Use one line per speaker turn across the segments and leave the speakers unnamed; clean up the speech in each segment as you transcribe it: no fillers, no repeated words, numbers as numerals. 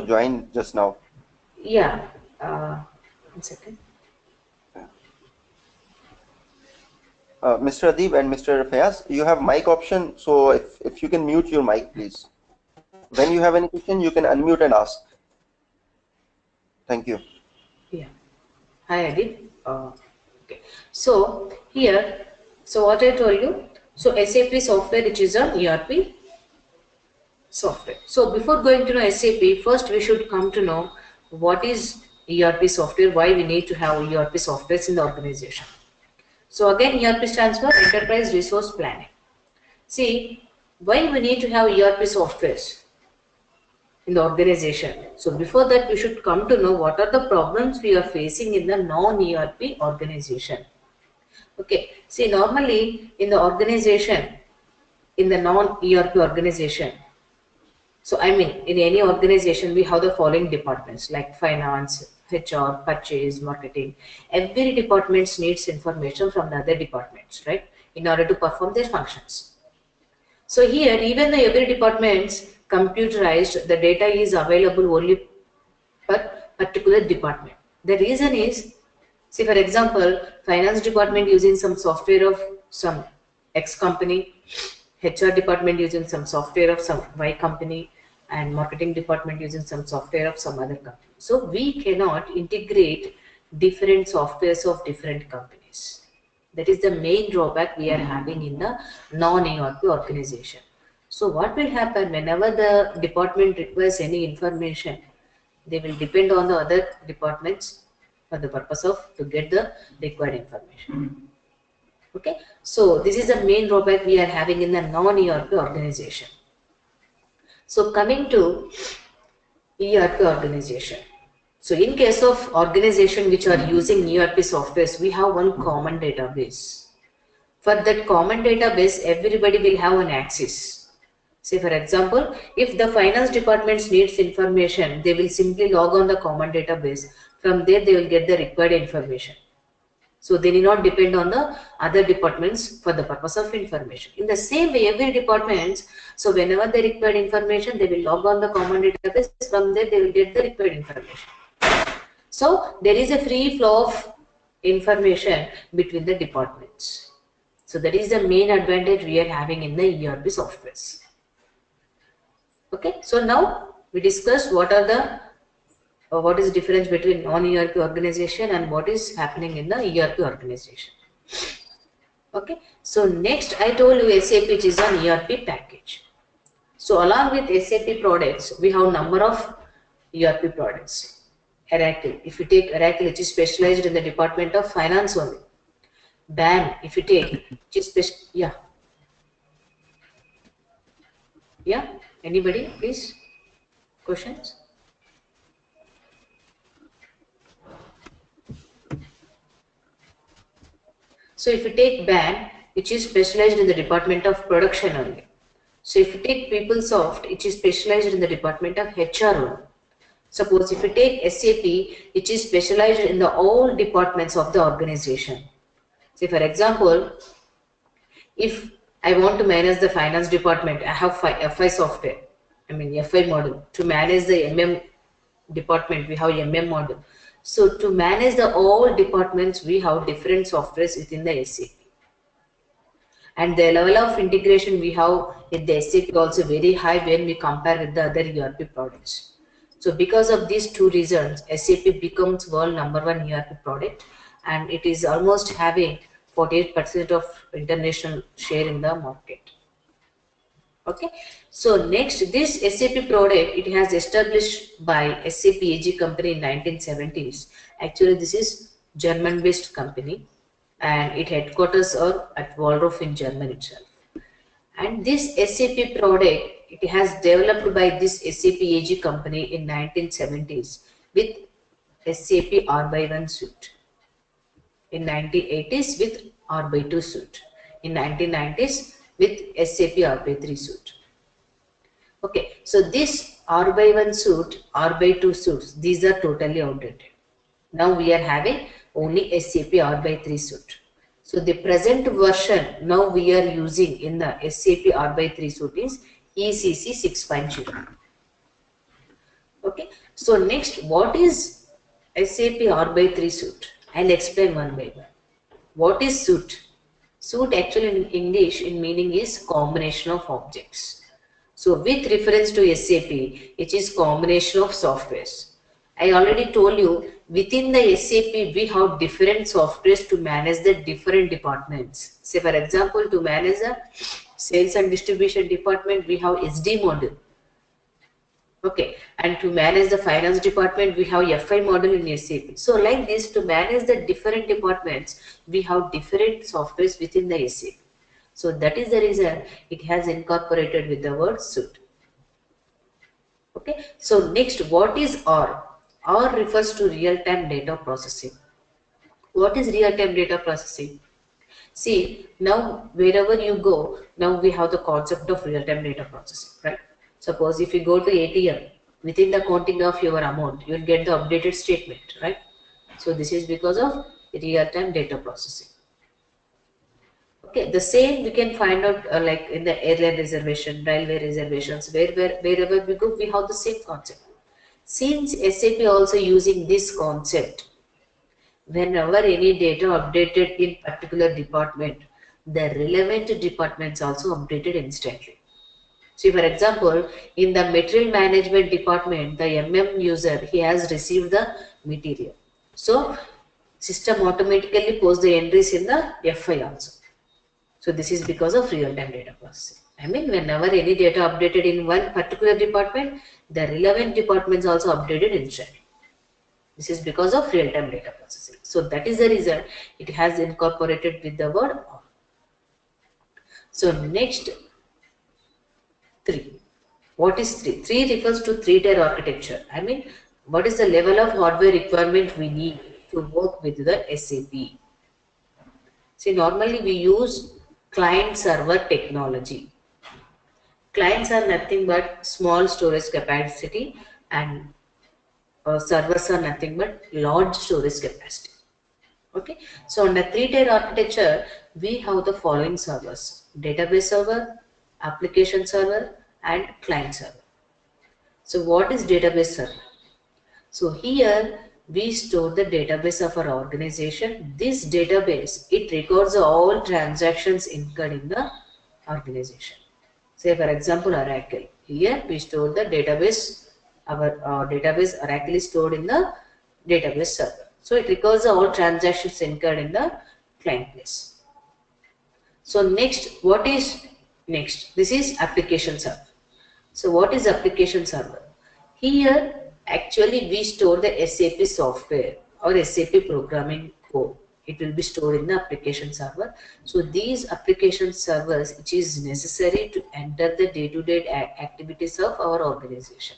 joined just now.
Yeah. 1 second.
Mr. Adib and Mr. Fayaz, you have mic option, so if you can mute your mic, please. When you have any question, you can unmute and ask. Thank you.
Yeah. Hi, Adib. Okay. So here, so what I told you, so SAP software, which is a ERP software. So before going to know SAP, first we should come to know what is ERP software, why we need to have ERP softwares in the organization. So again, ERP stands for Enterprise Resource Planning. See, why we need to have ERP softwares in the organization. So before that, we should come to know what are the problems we are facing in the non-ERP organization. Okay, see, normally in the organization, in the non-ERP organization, so I mean in any organization we have the following departments like finance, HR, purchase, marketing. Every department needs information from the other departments, right, in order to perform their functions. So here, even the every department's computerized, the data is available only per particular department. The reason is, see, for example, finance department using some software of some X company, HR department using some software of some Y company, and marketing department using some software of some other company. So we cannot integrate different softwares of different companies. That is the main drawback we are having in the non-ERP organization. So what will happen whenever the department requires any information, they will depend on the other departments for the purpose of to get the required information. Okay, so this is the main drawback we are having in the non-ERP organization. So coming to ERP organization. So in case of organization which are using ERP softwares, we have one common database. For that common database, everybody will have an access. Say for example, if the finance department needs information, they will simply log on the common database. From there, they will get the required information. So they need not depend on the other departments for the purpose of information. In the same way, every department, so whenever they require information, they will log on the common database. From there, they will get the required information. So there is a free flow of information between the departments. So that is the main advantage we are having in the ERP softwares. Okay, so now we discussed what are the what is the difference between non-ERP organization and what is happening in the ERP organization. Okay, so next I told you SAP, which is an ERP package. So along with SAP products, we have number of ERP products. Oracle, if you take Oracle, which is specialized in the department of finance only. BAM, if you take, which is yeah, anybody please, questions? So if you take BAM, which is specialized in the department of production only. So if you take PeopleSoft, which is specialized in the department of HR only. Suppose if you take SAP, which is specialized in the all departments of the organization. Say for example, if I want to manage the finance department, I have FI software, I mean FI model. To manage the MM department, we have MM model. So to manage the all departments, we have different softwares within the SAP. And the level of integration we have with the SAP also very high when we compare with the other ERP products. So because of these two reasons, SAP becomes world #1 ERP product, and it is almost having 48% of international share in the market. Okay, so next, this SAP product, it has established by SAP AG company in 1970s. Actually, this is German-based company, and its headquarters are at Waldorf in Germany itself. And this SAP product, it has developed by this SAP AG company in 1970s with SAP R/1 Suite. In 1980s with R/2 Suite. In 1990s with SAP R/3 Suite. Okay, so this R/1 Suite, R/2 Suites, these are totally outdated. Now we are having only SAP R/3 Suite. So the present version now we are using in the SAP R/3 Suite is ECC 6.0. Okay, so next, what is SAP R/3 Suit? I'll explain one by one. What is Suit? Suit actually in English in meaning is combination of objects. So with reference to SAP, it is combination of softwares. I already told you within the SAP we have different softwares to manage the different departments. Say for example, to manage the sales and distribution department we have SD module. Okay, and to manage the finance department we have FI module in SAP. So like this, to manage the different departments we have different softwares within the SAP. So that is the reason it has incorporated with the word suit. Okay, so next, what is R? R refers to real-time data processing. What is real-time data processing? See, now wherever you go, now we have the concept of real-time data processing, right? Suppose if you go to ATM, within the counting of your amount, you will get the updated statement, right? So this is because of real-time data processing. Okay, the same we can find out like in the airline reservation, railway reservations, wherever we go, we have the same concept. Since SAP also using this concept, whenever any data updated in particular department, the relevant departments also updated instantly. See, for example, in the material management department, the user, he has received the material. So, system automatically posts the entries in the FI also. So, this is because of real-time data processing. I mean, whenever any data updated in one particular department, the relevant departments also updated instantly. This is because of real-time data processing. So, that is the reason it has incorporated with the word on. So, next, 3. What is 3? 3 refers to three-tier architecture. I mean, what is the level of hardware requirement we need to work with the SAP? See, normally we use client-server technology. Clients are nothing but small storage capacity, and servers are nothing but large storage capacity. Okay, so on the three-tier architecture, we have the following servers: database server, application server, and client server. So what is database server? So here we store the database of our organization. This database, it records all transactions incurred in the organization. Say for example, Oracle. Here we store the database. Our database Oracle is stored in the database server. So it records all transactions incurred in the client place. So next, what is next? This is application server. So what is application server? Here actually we store the SAP software or SAP programming code. It will be stored in the application server. So these application servers, which is necessary to enter the day-to-day activities of our organization.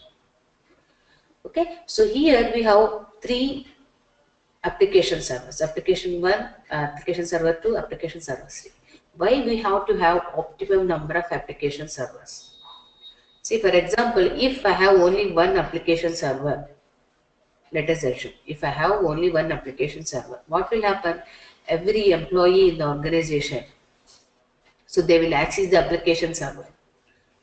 Okay, so here we have 3 application servers: application 1, application server 2, application server 3. Why we have to have optimum number of application servers? See, for example, if I have only one application server, let us assume, if I have only one application server, what will happen? Every employee in the organization, so they will access the application server.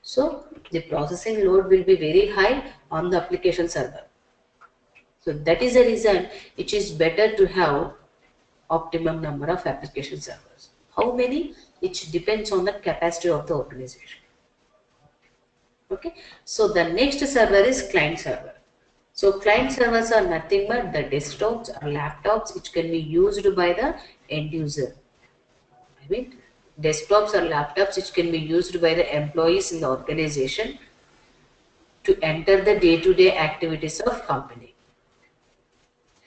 So the processing load will be very high on the application server. So that is the reason it is better to have optimum number of application servers. How many? It depends on the capacity of the organization. Okay, so the next server is client server. So client servers are nothing but the desktops or laptops which can be used by the end user. I mean, desktops or laptops which can be used by the employees in the organization to enter the day-to-day activities of company.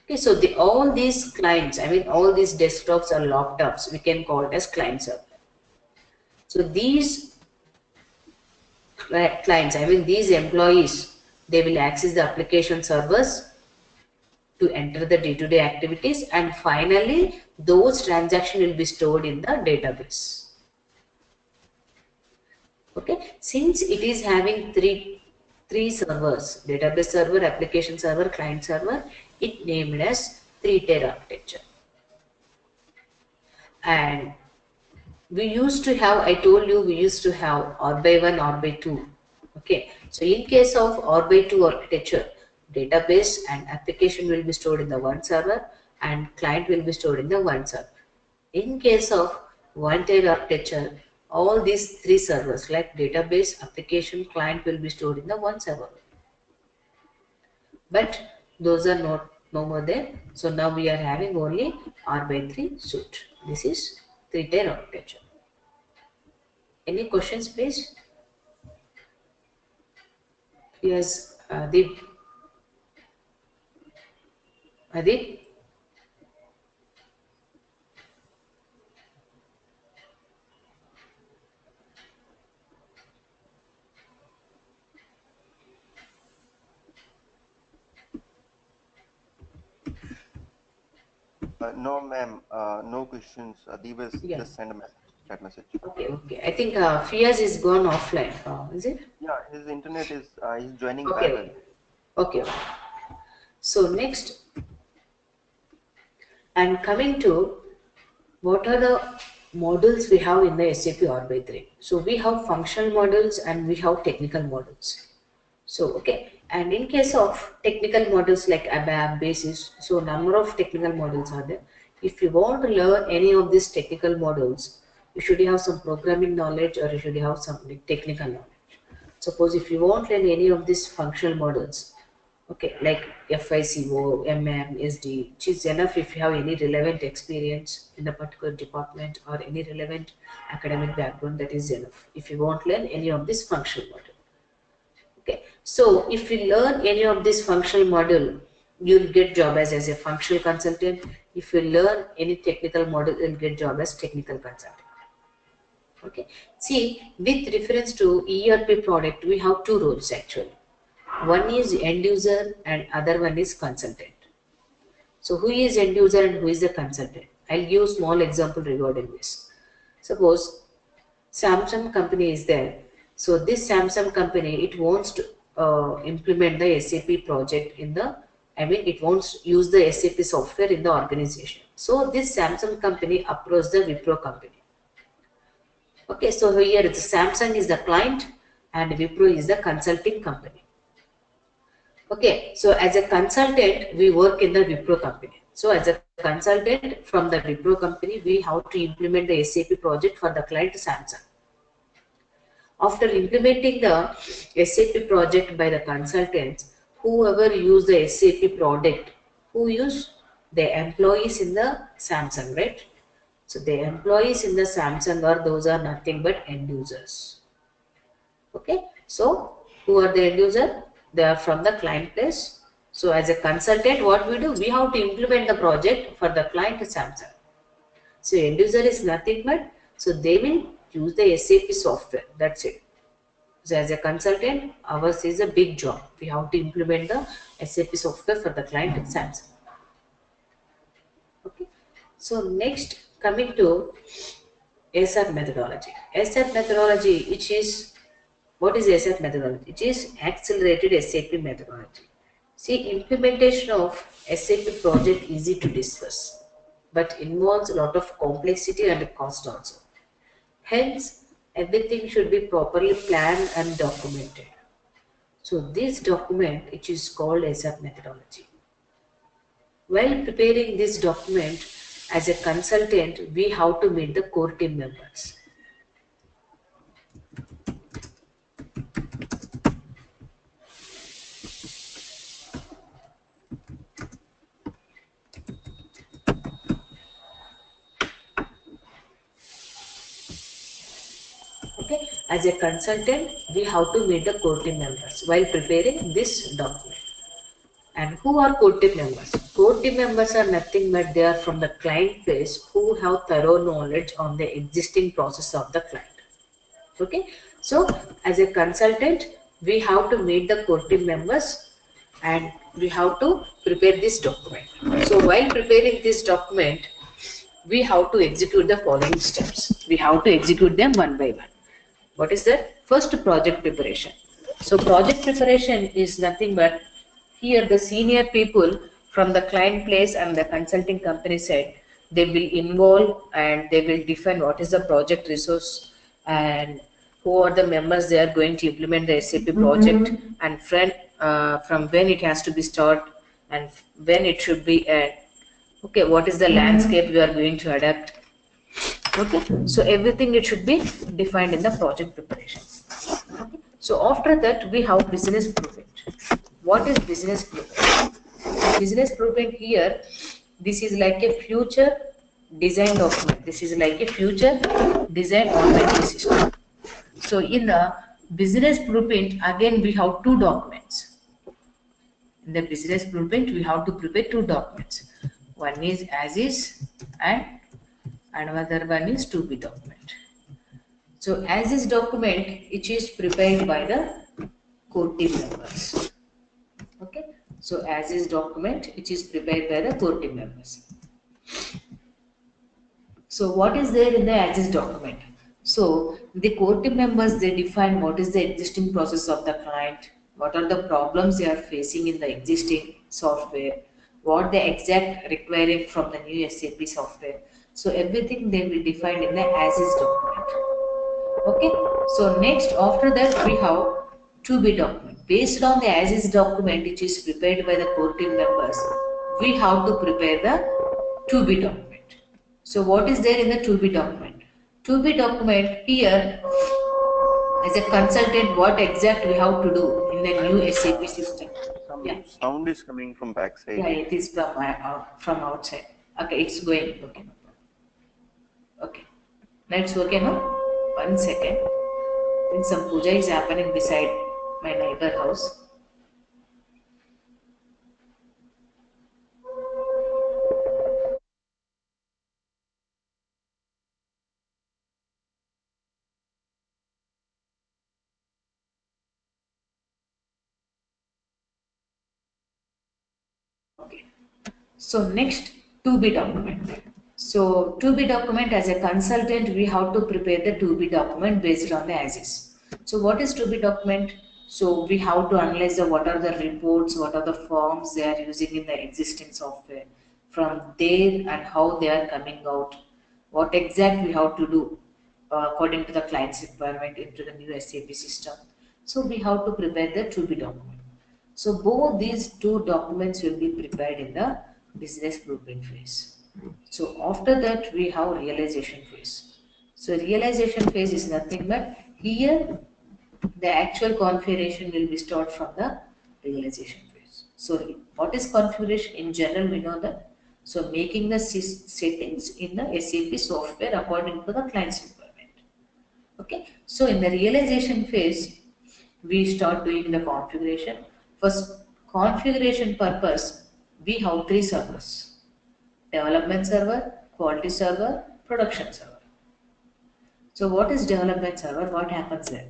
Okay, so all these clients, I mean all these desktops or laptops, we can call it as client server. So these clients, I mean these employees, they will access the application servers to enter the day-to-day activities, and finally those transactions will be stored in the database. Okay, since it is having three servers, database server, application server, client server, it named as three-tier architecture. And we used to have, I told you, we used to have R/1, R/2. Okay, so in case of R/2 architecture, database and application will be stored in the one server and client will be stored in the one server. In case of one-tier architecture, all these three servers like database, application, client will be stored in the one server. But those are not no more there. So now we are having only R/3 suit. This is three-tier architecture. Any questions, please? Yes, Adib. Adib?
No, ma'am. No questions. Deepas
Yeah.
just send a message, chat message.
Okay, okay. I think Fiaz is gone offline. Is it?
Yeah, his internet is he's joining
Okay,
back
okay.
again.
Okay, okay. So next, and coming to what are the models we have in the SAP R/3? So we have functional models and we have technical models. So okay, and in case of technical models like ABAP, BASIS, so number of technical models are there. If you want to learn any of these technical models, you should have some programming knowledge or you should have some technical knowledge. Suppose if you want to learn any of these functional models, okay, like FICO, MM, SD, which is enough if you have any relevant experience in a particular department or any relevant academic background, that is enough. If you want to learn any of this functional model. Okay, so if you learn any of this functional model, you'll get job as a functional consultant. If you learn any technical model, you'll get job as technical consultant. Okay, see, with reference to ERP product, we have two roles actually. One is end user and other one is consultant. So who is end user and who is the consultant? I'll give small example regarding this. Suppose Samsung company is there. So this Samsung company, it wants to implement the SAP project in the, it wants to use the SAP software in the organization. So this Samsung company approached the Wipro company. Okay, so here it's Samsung is the client and Wipro is the consulting company. Okay, so as a consultant, we work in the Wipro company. So as a consultant from the Wipro company, we have to implement the SAP project for the client Samsung. After implementing the SAP project by the consultants, whoever use the SAP product, who use the employees in the Samsung, right? So the employees in the Samsung are those are nothing but end users. Okay, so who are the end user? They are from the client place. So as a consultant, what we do? We have to implement the project for the client Samsung. So end user is nothing but, so they will use the SAP software. That's it. So as a consultant, ours is a big job. We have to implement the SAP software for the client Samsung. Okay. So next, coming to SAP methodology. SAP methodology, which is, what is SAP methodology? It is accelerated SAP methodology. See, implementation of SAP project easy to discuss, but involves a lot of complexity and cost also. Hence, everything should be properly planned and documented. So this document, which is called SAP methodology. While preparing this document, as a consultant, we have to meet the core team members. Okay, as a consultant, we have to meet the core team members while preparing this document. And who are core team members? Core team members are nothing but they are from the client place who have thorough knowledge on the existing process of the client. Okay, so as a consultant, we have to meet the core team members and we have to prepare this document. So while preparing this document, we have to execute the following steps. We have to execute them one by one. What is that? First, project preparation. So project preparation is nothing but, here the senior people from the client place and the consulting company side, they will involve and they will define what is the project resource and who are the members they are going to implement the SAP project, and from when it has to be start and when it should be end. Okay, what is the landscape we are going to adapt. Okay, so everything it should be defined in the project preparation. Okay. So after that we have business blueprint. What is business blueprint? Business blueprint here, this is like a future design document. This is like a future design operating system. So in the business blueprint, again we have two documents. In the business blueprint, we have to prepare two documents. One is as is and another one is to be document. So as is document, it is prepared by the core team members. Okay. So as is document, it is prepared by the core team members. So what is there in the as is document? So the core team members, they define what is the existing process of the client, what are the problems they are facing in the existing software, what they exact requiring from the new SAP software. So everything they will define in the as is document. Okay. So next after that we have to be document. Based on the as is document which is prepared by the core team members, we have to prepare the to be document. So what is there in the to be document? To be document here, as a consultant, what exact we have to do in the new SAP system?
Some sound is coming from backside.
Yeah, it is from outside. Okay, it's going. Okay. Okay. Now it's okay now? 1 second. Then some puja is happening beside my neighbor house. Okay. So next, to be document. So to be document, as a consultant, we have to prepare the to be document based on the as is. So what is to be document? So we have to analyze the what are the reports, what are the forms they are using in the existing software, from there and how they are coming out, what exact we have to do according to the client's requirement into the new SAP system. So we have to prepare the to be document. So both these two documents will be prepared in the business blueprint phase. So after that we have realization phase. So realization phase is nothing but here the actual configuration will be stored from the realization phase. So what is configuration? In general we know that. So making the settings in the SAP software according to the client's requirement. Okay. So in the realization phase we start doing the configuration. For configuration purpose, we have three servers: development server, quality server, production server. So what is development server? What happens there?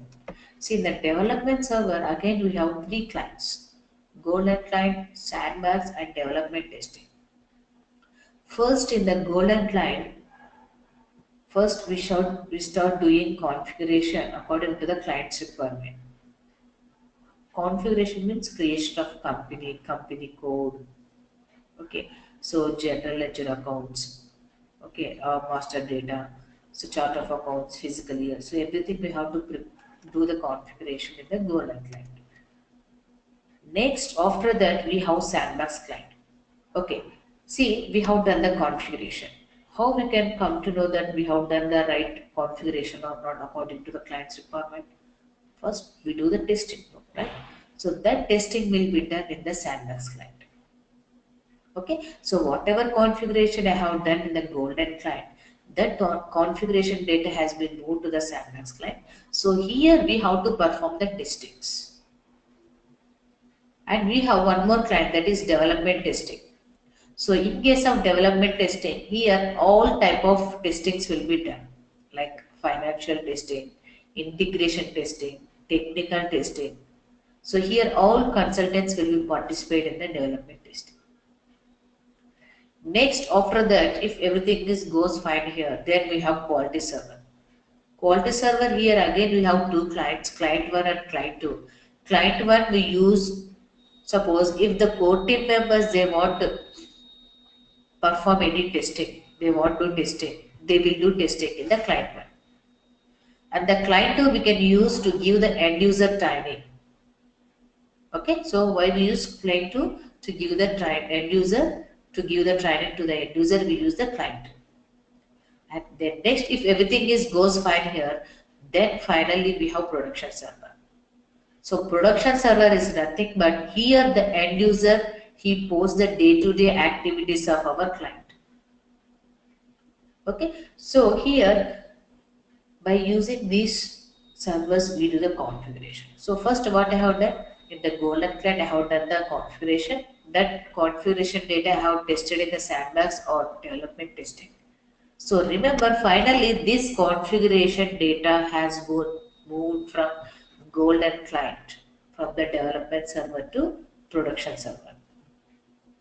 See, in the development server, again we have three clients: golden client, sandbox, and development testing. First, in the golden client, first we start doing configuration according to the client's requirement. Configuration means creation of company code. Okay, so general ledger accounts. Okay, master data. So chart of accounts, physical year. So everything we have to do the configuration in the golden client. Next, after that, we have sandbox client. Okay, see, we have done the configuration. How we can come to know that we have done the right configuration or not according to the client's requirement? First, we do the testing, right? So that testing will be done in the sandbox client. Okay, so whatever configuration I have done in the golden client, that configuration data has been moved to the sandbox client. So here we have to perform the testings. And we have one more client, that is development testing. So in case of development testing, here all type of testings will be done, like financial testing, integration testing, technical testing. So here all consultants will be participate in the development testing. Next, after that, if everything goes fine here, then we have quality server. Quality server, here again we have two clients, client 1 and client 2. Client 1 we use, suppose if the core team members they want to perform any testing, they want to testing, they will do testing in the client 1. And the client too we can use to give the end user training. Okay, so why we use client to give the end user, to give the training to the end user, we use the client. And then next, if everything is goes fine here, then finally we have production server. So production server is nothing but here the end user, he posts the day-to-day activities of our client. Okay, so here by using these servers we do the configuration. So first what I have done in the golden client, I have done the configuration. That configuration data I have tested in the sandbox or development testing. So remember, finally this configuration data has moved from golden client, from the development server to production server.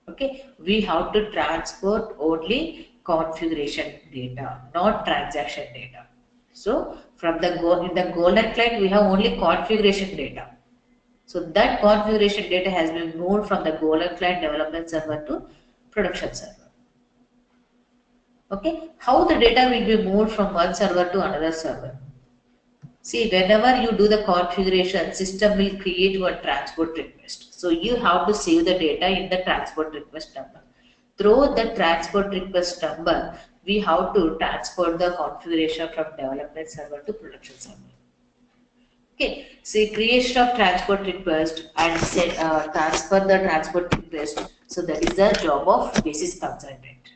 Okay, we have to transport only configuration data, not transaction data. So from the in the golden client we have only configuration data. So that configuration data has been moved from the golden client development server to production server. Okay, how the data will be moved from one server to another server? See, whenever you do the configuration, system will create one transport request. So you have to save the data in the transport request number. Through the transport request number, we have to transport the configuration from development server to production server. Okay, so creation of transport request and transfer the transport request. So that is the job of basis consultant.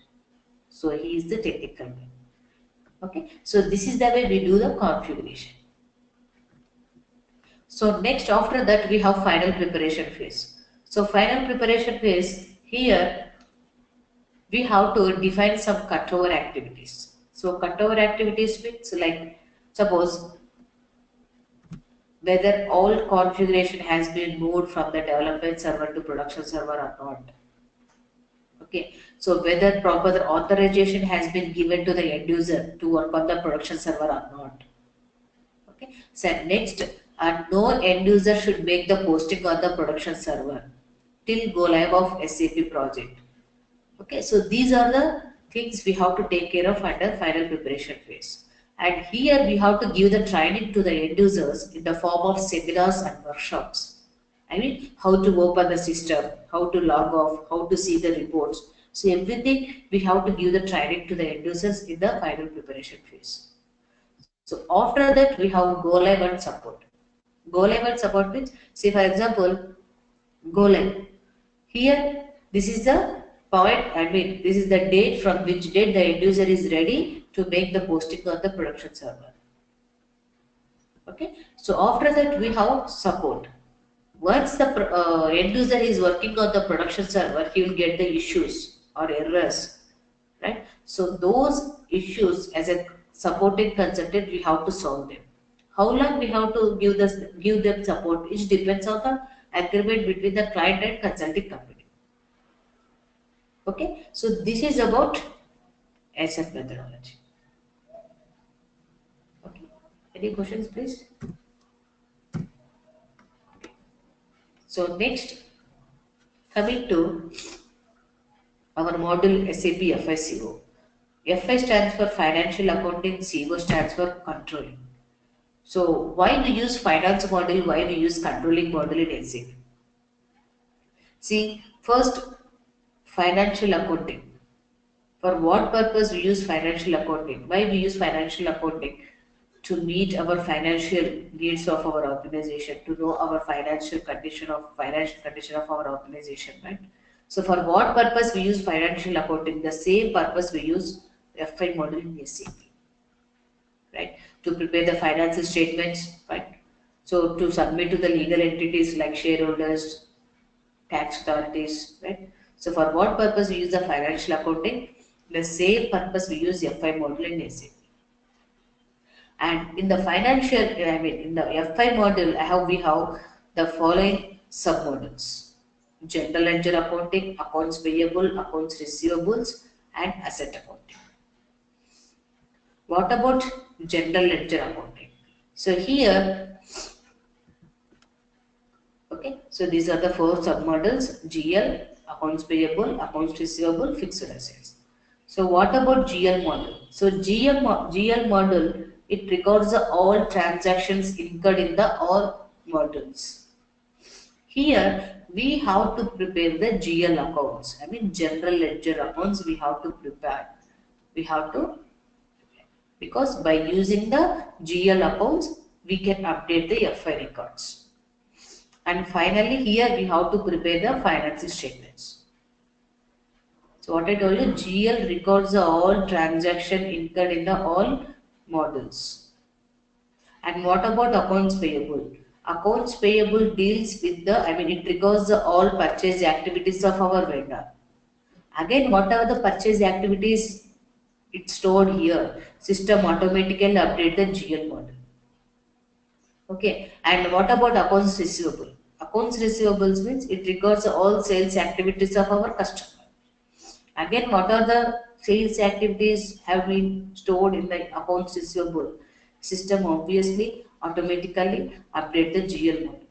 So he is the technical one. Okay, so this is the way we do the configuration. So next after that we have final preparation phase. So final preparation phase, here we have to define some cutover activities. So cutover activities means like suppose whether all configuration has been moved from the development server to production server or not. Okay, so whether proper authorization has been given to the end user to work on the production server or not. Okay, so next, no end user should make the posting on the production server till go live of SAP project. Okay, so these are the things we have to take care of under final preparation phase. And here we have to give the training to the end users in the form of seminars and workshops. I mean, how to open the system, how to log off, how to see the reports. So everything we have to give the training to the end users in the final preparation phase. So after that we have go live and support. Go live and support means, say for example, go live. Here this is the point, I mean this is the date from which date the end user is ready to make the posting on the production server. Okay, so after that we have support. Once the end user is working on the production server, he will get the issues or errors, right? So those issues as a supporting consultant we have to solve them. How long we have to give them support? It depends on the agreement between the client and consulting company. Okay, so this is about SF methodology. Okay, any questions, please? So next, coming to our module SAP FI CO. FI stands for Financial Accounting, CO stands for Controlling. So why we use finance module, why we use controlling module in SAP? See, first, financial accounting. For what purpose we use financial accounting? Why we use financial accounting? To meet our financial needs of our organization, to know our financial condition of our organization, right? So for what purpose we use financial accounting? The same purpose we use FI model in SAP, right? To prepare the financial statements, right? So to submit to the legal entities like shareholders, tax authorities, right? So for what purpose we use the financial accounting? The same purpose we use FI model in SAP. And in the financial, in the FI model, we have the following sub-models: general ledger accounting, accounts payable, accounts receivables, and asset accounting. What about general ledger accounting? So here, okay, so these are the four sub-models: GL, accounts payable, accounts receivable, fixed assets. So what about GL model? So GL model it records all transactions incurred in the all modules. Here we have to prepare the GL accounts. I mean general ledger accounts we have to prepare. We have to, because by using the GL accounts we can update the FI records. And finally here we have to prepare the financial statements. So what I told you, GL records all transaction incurred in the all models. And what about accounts payable? Accounts payable deals with the, I mean, it records the all purchase activities of our vendor. Again, whatever the purchase activities it's stored here, system automatically update the GL model. Okay, and what about accounts receivable? Accounts receivables means it records all sales activities of our customer. Again, what are the sales activities have been stored in the accounts receivable? System obviously automatically update the GL model.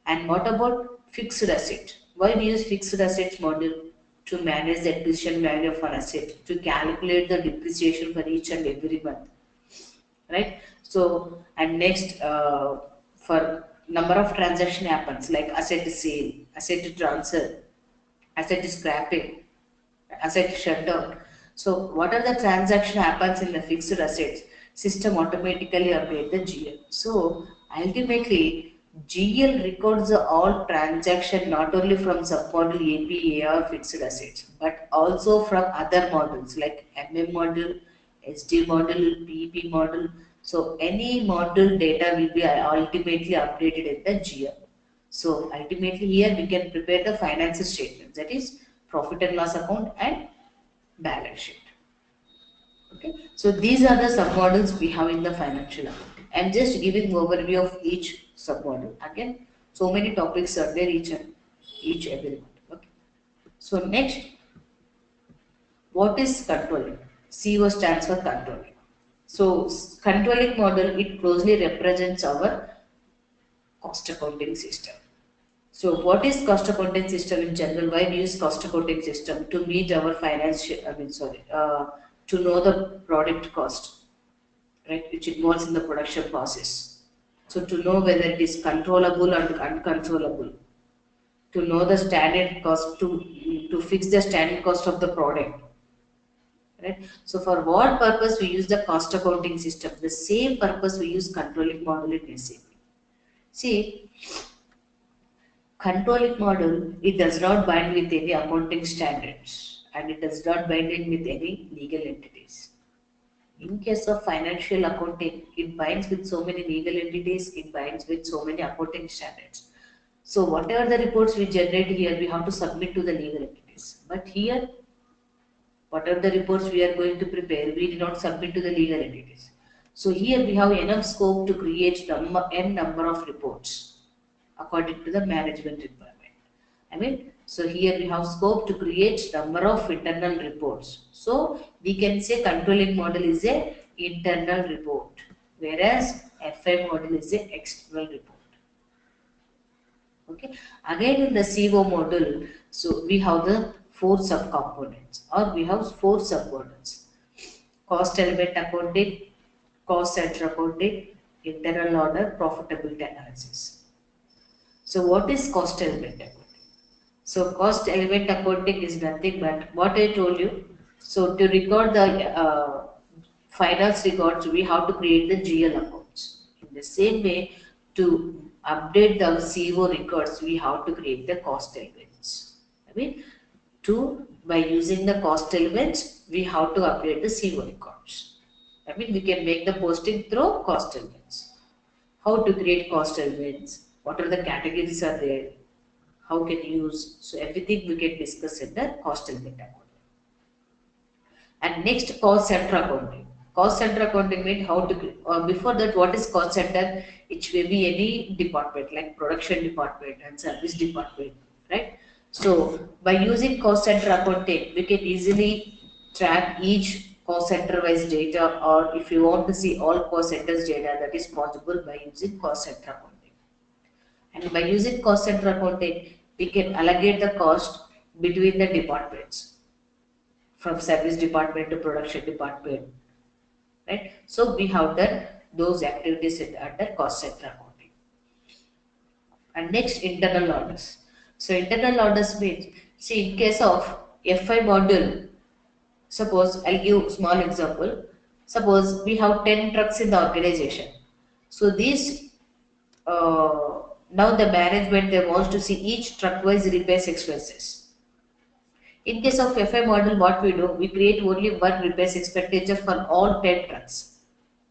And what about fixed asset? Why we use fixed assets model? To manage the acquisition value of an asset, to calculate the depreciation for each and every month, right? So, and next for number of transaction happens like asset sale, asset transfer, asset scrapping, asset shutdown. So what are the transaction happens in the fixed assets? System automatically update the GL. So ultimately GL records all transaction not only from submodule AP, AR fixed assets, but also from other models like MM model, SD model, PP model. So any model data will be ultimately updated in the GL. So ultimately here we can prepare the financial statements, that is profit and loss account and balance sheet. Okay, so these are the submodels we have in the financial accounting. I'm just giving overview of each submodel. Again, so many topics are there each every month. Okay. So next, what is controlling? CO stands for controlling. So controlling model, it closely represents our cost accounting system. So what is cost accounting system in general? Why we use cost accounting system? To meet our financial, to know the product cost, right, which involves in the production process. So to know whether it is controllable and uncontrollable. To know the standard cost, to fix the standard cost of the product. Right? So for what purpose we use the cost accounting system? The same purpose we use controlling model in SAP. See, controlling model, it does not bind with any accounting standards and it does not bind in with any legal entities. In case of financial accounting, it binds with so many legal entities, it binds with so many accounting standards. So whatever the reports we generate here, we have to submit to the legal entities. But here, whatever the reports we are going to prepare, we do not submit to the legal entities. So here we have enough scope to create n number of reports according to the management requirement. So here we have scope to create number of internal reports. So we can say controlling model is a internal report, whereas FI model is a external report. Okay. Again in the CO model, so we have the 4 subcomponents or we have 4 submodels. Cost element accounting, cost center accounting, internal order, profitability analysis. So what is cost element accounting? So cost element accounting is nothing but what I told you. So to record the finance records, we have to create the GL accounts. In the same way, to update the CO records, we have to create the cost elements. By using the cost elements, we have to update the CO records. We can make the posting through cost elements. How to create cost elements? What are the categories are there? How can you use? So everything we can discuss in the cost element accounting. And next, cost center accounting. Cost center accounting means how to, before that, what is cost center? It may be any department like production department and service department, right? So by using cost center accounting, we can easily track each cost center wise data, or if you want to see all cost centers data, that is possible by using cost center accounting. And by using cost center accounting, we can allocate the cost between the departments, from service department to production department, right? So we have done those activities under cost center accounting. And next, internal orders. So internal orders means, see, in case of FI module, suppose I'll give small example. Suppose we have 10 trucks in the organization. So these now the management they wants to see each truck wise repairs expenses. In case of FI model, what we do, we create only one repairs expenditure for all 10 trucks.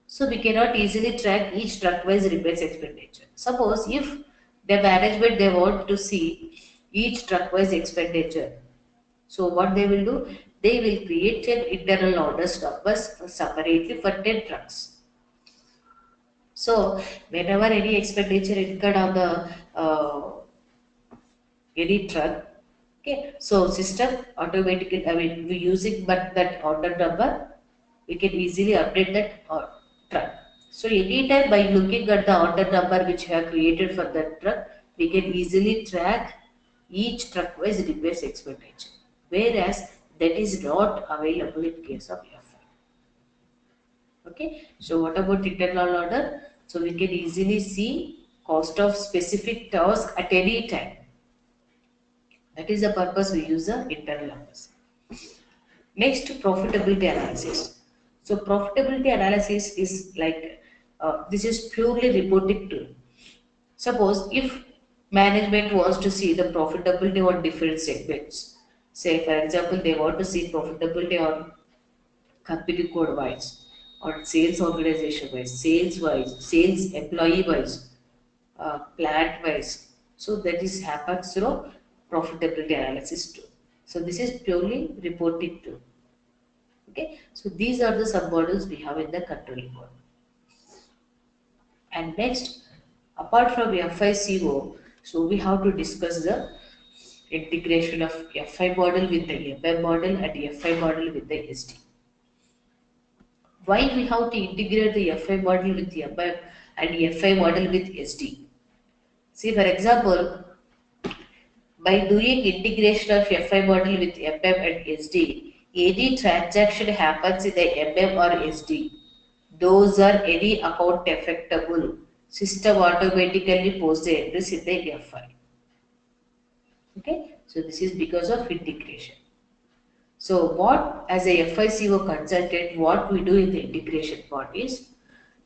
So we cannot easily track each truck wise repairs expenditure. Suppose if the management they want to see each truck wise expenditure, so what they will do, they will create an internal orders numbers separately for 10 trucks. So whenever any expenditure incurred on the any truck, okay, so system automatically, I mean, we using but that order number, we can easily update that truck. So anytime by looking at the order number which we have created for that truck, we can easily track each truck wise repairs expenditure. Whereas that is not available in case of FI. Okay, so what about internal order? So we can easily see cost of specific task at any time. That is the purpose we use the internal orders. Next, profitability analysis. So profitability analysis is like this is purely reporting tool. Suppose if management wants to see the profitability on different segments, say for example they want to see profitability on company code wise, on sales organization wise, sales employee wise, plant wise. So that is happens through profitability analysis too. So this is purely reporting tool. Okay, so these are the submodels we have in the control board. And next, apart from FICO, so we have to discuss the integration of FI model with the MM model and FI model with the SD. Why we have to integrate the FI model with the MM and FI model with SD? See, for example, by doing integration of FI model with MM and SD, any transaction happens in the MM or SD, those are any account affectable. System automatically posts the entries in the FI. Okay, so this is because of integration. So what as a FICO consultant, what we do in the integration part is,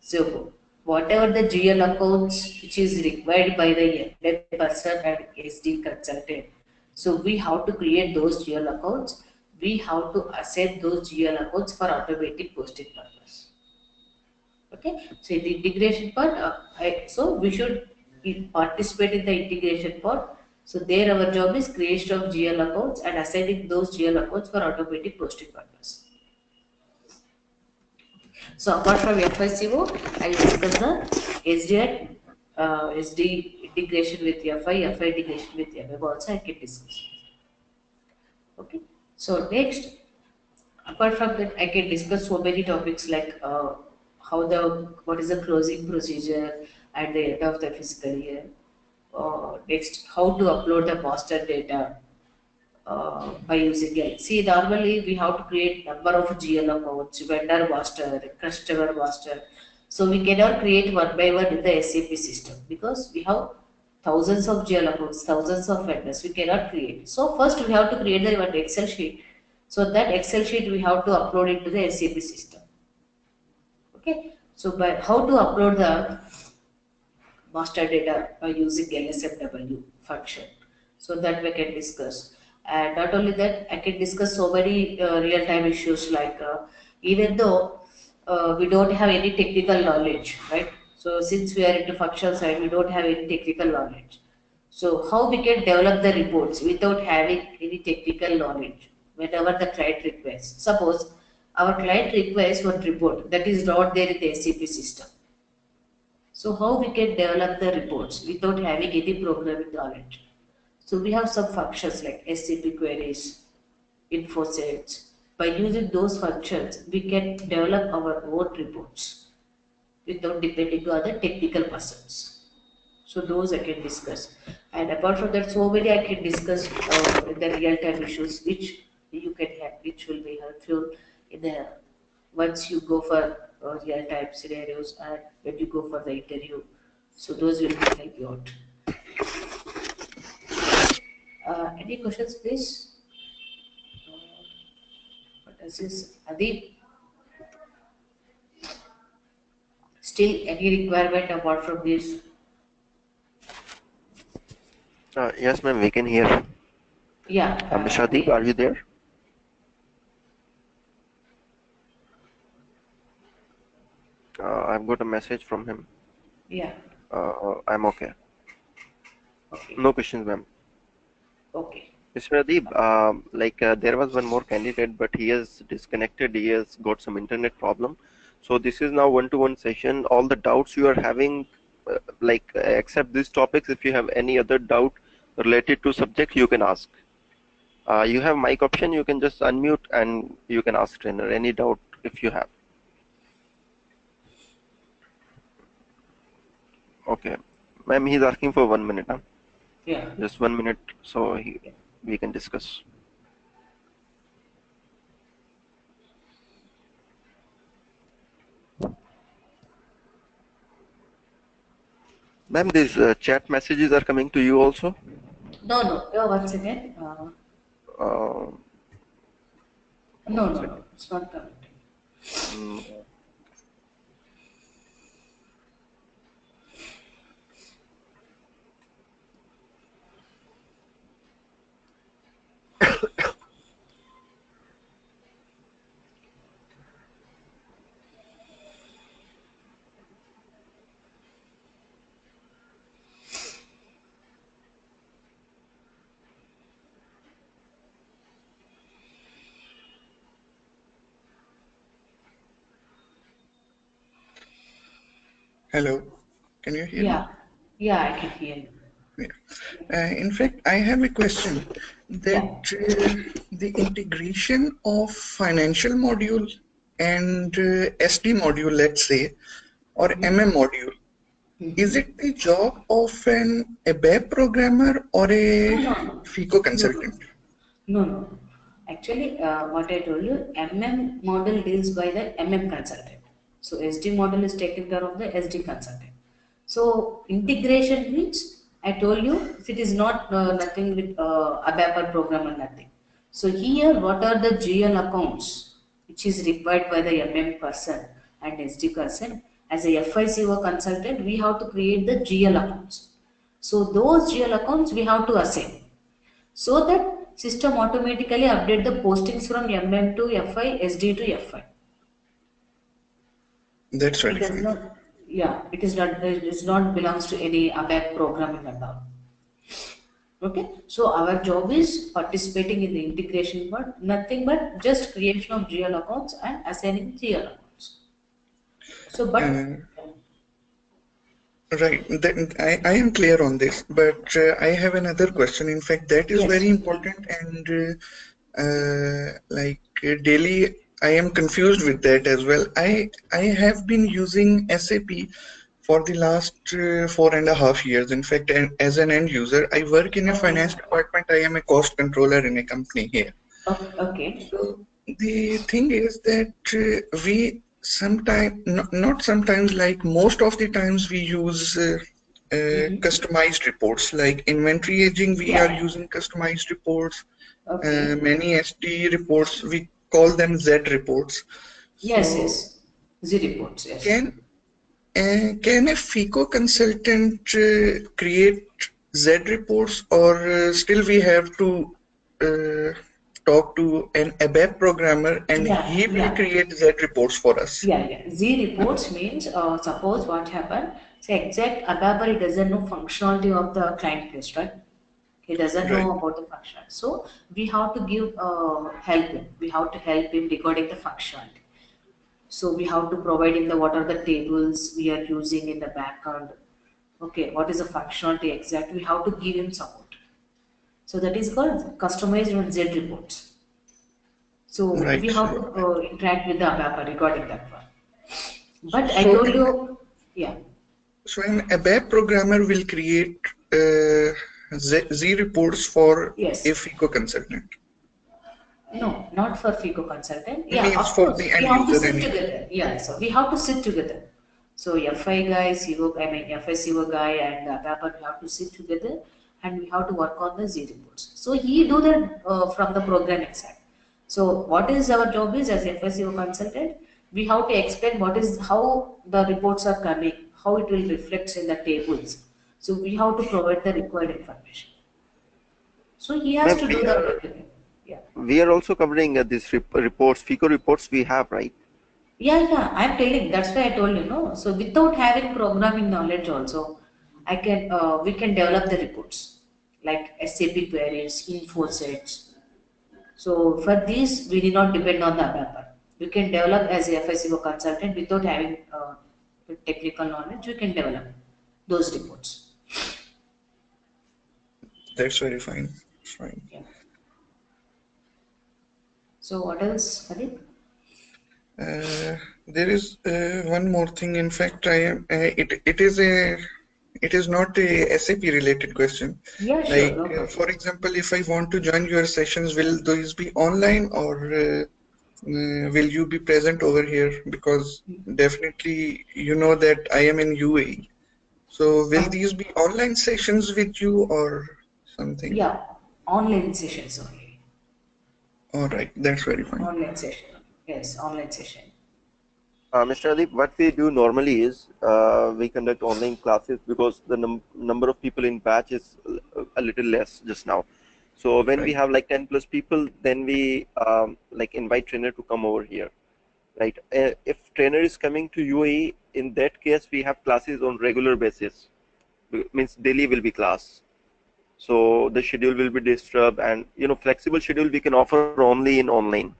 so whatever the GL accounts which is required by the MM person and SD consultant, so we have to create those GL accounts. We have to assign those GL accounts for automatic posting purpose. Okay, so in the integration part, so we should participate in the integration part. So there our job is creation of GL accounts and assigning those GL accounts for automatic posting purpose. So apart from FICO, I will discuss the SD, SD integration with FI, FI integration with MM also I can discuss. Okay, so next, apart from that, I can discuss so many topics like what is the closing procedure at the end of the fiscal year. Next, how to upload the master data by using L. See, normally we have to create number of GL accounts, vendor master, customer master. So we cannot create one by one in the SAP system because we have thousands of GL accounts, thousands of vendors. We cannot create. So first we have to create the one Excel sheet. So that Excel sheet we have to upload into the SAP system. Okay. So by how to upload the master data by using LSMW function. So that we can discuss. And not only that, I can discuss so many real-time issues like even though we don't have any technical knowledge, right? So since we are into functional side, we don't have any technical knowledge. So how we can develop the reports without having any technical knowledge whenever the client requests. Suppose our client requires one report that is not there in the SAP system. So how we can develop the reports without having any programming knowledge? So we have some functions like SAP queries, info sets. By using those functions, we can develop our own reports without depending on the technical persons. So those I can discuss. And apart from that, so many I can discuss the real-time issues which you can have, which will be helpful in the once you go for real-time scenarios, and when you go for the interview. So those will be help you out. Any questions, please? What is this? Adib, still any requirement apart from this?
Yes, ma'am, we can hear.
Yeah.
Shadeep, are you there? I've got a message from him.
Yeah.
I'm okay.
Okay.
No questions, ma'am.
Okay.
Mr. Adib, there was one more candidate, but he is disconnected. He has got some internet problem. So this is now one-to-one session. All the doubts you are having, except these topics, if you have any other doubt related to subject, you can ask. You have mic option. You can just unmute and you can ask trainer any doubt if you have. Okay, ma'am, he's asking for 1 minute. Huh?
Yeah.
Just 1 minute, so we can discuss. Ma'am, these chat messages are coming to you also?
No. Once again. No. It's not coming.
Hello, can you hear me?
Yeah, I can hear you.
Yeah. In fact, I have a question that the integration of financial module and SD module, let's say, or MM module, is it the job of an ABAP programmer or a FICO consultant?
No. Actually, what I told you, MM model deals by the MM consultant. So SD model is taken care of the SD consultant. So integration means, I told you, if it is not nothing with ABAP or programmer, nothing. So here, what are the GL accounts which is required by the MM person and SD person? As a FICO consultant, we have to create the GL accounts. So those GL accounts we have to assign, so that system automatically update the postings from MM to FI, SD to FI.
That's
It
very
does
fine.
not, it is not, it is not belongs to any ABAP programming and all. Okay, so our job is participating in the integration part, nothing but just creation of GL accounts and assigning GL accounts. So, but
Right, I am clear on this, but I have another question. In fact, that is
yes,
very important, and daily I am confused with that as well. I have been using SAP for the last 4.5 years. In fact, as an end user, I work in a
okay,
finance department. I am a cost controller in a company here.
okay,
So the thing is that we sometimes, not sometimes, like most of the times, we use customized reports. Like inventory aging, we are
yeah,
using customized reports.
okay,
Many SD reports, we call them Z reports. So
yes, Z reports, yes.
can can a FICO consultant create Z reports, or still we have to talk to an ABAP programmer and he will
Yeah.
create Z reports for us?
Z reports means, suppose what happened, say exact ABAP doesn't know functionality of the client list, right? He doesn't
Right,
know about the function. So we have to give help him. We have to help him decoding the functionality. So we have to provide him the what are the tables we are using in the background. Okay, what is the functionality exactly? We have to give him support. So that is called customized with Z reports. So we
right.
have to interact with the ABAP regarding that one. But I
So
told
an
you, yeah.
so an ABAP programmer will create Z reports for a
Yes.
FICO consultant.
No, not for FICO consultant. Yeah,
Means
of
for
course,
the
we
end
have to
user
sit
anyway.
together. Yeah, so we have to sit together. So FI guy, CO, I mean FI CO guy and Papa, we have to sit together and we have to work on the Z reports. So he do that from the programming side. So what is our job is as FI CO consultant, we have to explain what is how the reports are coming, how it will reflect in the tables. So we have to provide the required information. So he has
Ma'am,
to do the everything. Yeah.
we are also covering these reports, FICO reports we have, right?
Yeah, I'm telling. That's why I told you, no. So without having programming knowledge, also, we can develop the reports like SAP queries, info sets. So for these, we need not depend on the developer. We can develop as a FICO consultant without having technical knowledge. We can develop those reports.
That's very fine. Fine.
Yeah. So what else, Adit?
There is one more thing. In fact, I am. It is not a SAP related question.
Yeah, sure,
Like,
no problem.
for example, if I want to join your sessions, will those be online or will you be present over here? Because definitely, you know that I am in UAE. So, will
Oh,
these be online sessions with you or something?
yeah, online sessions only.
All right, that's very fine.
Online session. Yes, online session.
Mr. Adip, what we do normally is we conduct online classes because the number of people in batch is a little less just now. So when we
Right.
have like 10 plus people, then we like invite trainer to come over here, right? If trainer is coming to UAE, in that case we have classes on regular basis. Means daily will be class. So the schedule will be disturbed, and flexible schedule we can offer only in online.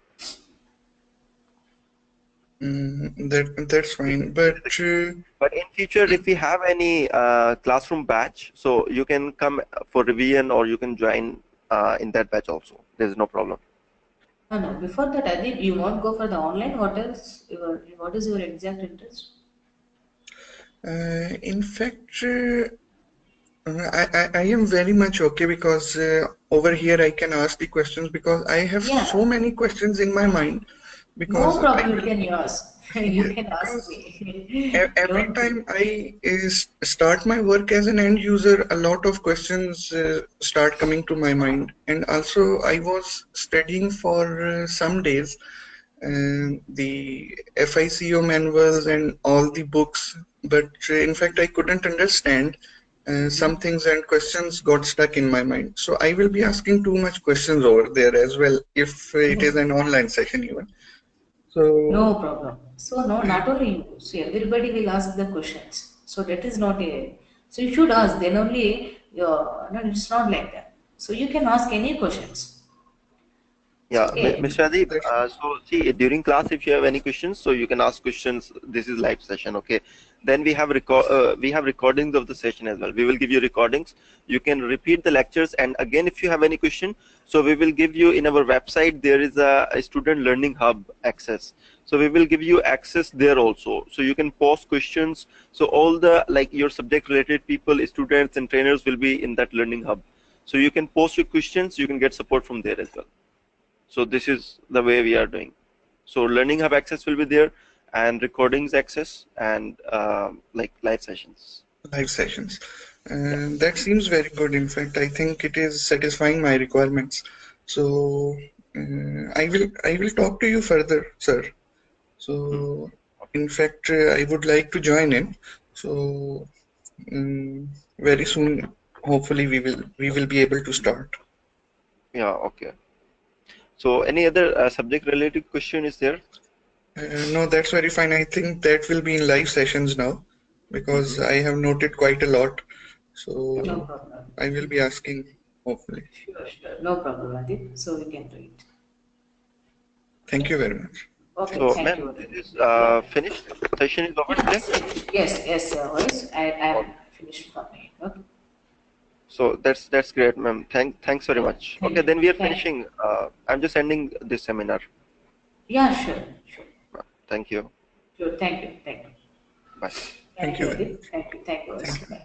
That's fine. But
But in future, if we have any classroom batch, so you can come for revision or you can join in that batch also. There's no problem.
No, no. Before that, Adib, you won't go for the online. What is your exact interest?
in fact, I am very much okay because over here I can ask the questions because I have so
Yeah,
many questions in my mind because
no
I
problem. You
will
can ask. You
yeah,
can ask
because
me.
every
Don't.
time I start my work as an end user, a lot of questions start coming to my mind. And also, I was studying for some days the FICO manuals and all the books, but in fact, I couldn't understand some things and questions got stuck in my mind. So I will be asking too much questions over there as well if it is an online session even. So
No problem. So no, not only you. So everybody will ask the questions. So that is not a. So you should ask. Then only. No, it's not like that. So you can ask any questions. It's
Yeah,
okay.
Mr. Adib,
that's
so see, during class, if you have any questions, so you can ask questions. This is live session, okay? Then we have recordings of the session as well. We will give you recordings. You can repeat the lectures, and again, if you have any question, so we will give you in our website. There is a student learning hub access. So we will give you access there also. So you can post questions. So all the like your subject related people, students and trainers will be in that learning hub. So you can post your questions. You can get support from there as well. So this is the way we are doing. So learning hub access will be there, and recordings access, and like live sessions.
live sessions.
Yeah.
That seems very good. In fact, I think it is satisfying my requirements. So I will talk to you further, sir.
Hmm.
So in fact, I would like to join in. So very soon, hopefully, we will be able to start.
Yeah. Okay. So any other subject related question is there?
No, that's very fine. I think that will be in live sessions now because
Hmm.
I have noted quite a lot.
Yeah.
No
So
problem.
I will be asking, hopefully.
Sure, sure. No problem, Adib. So we can do it.
Thank you very much.
Okay,
So,
Thanks.
thank you.
ma'am, this is
Yeah.
finished. Session is over today.
Yes, voice. I am finished for me. Okay.
So that's great, ma'am. Thanks very
Yeah.
much. Okay,
Thank you.
then we are
Thank you.
finishing. I'm just ending this seminar.
Yeah, sure, sure.
Thank you.
Sure. Thank you. Thank you.
Bye.
Thank
Thank you,
you very
Adib.
much.
Thank you. Thank you,
Thank
voice.
you.
Bye.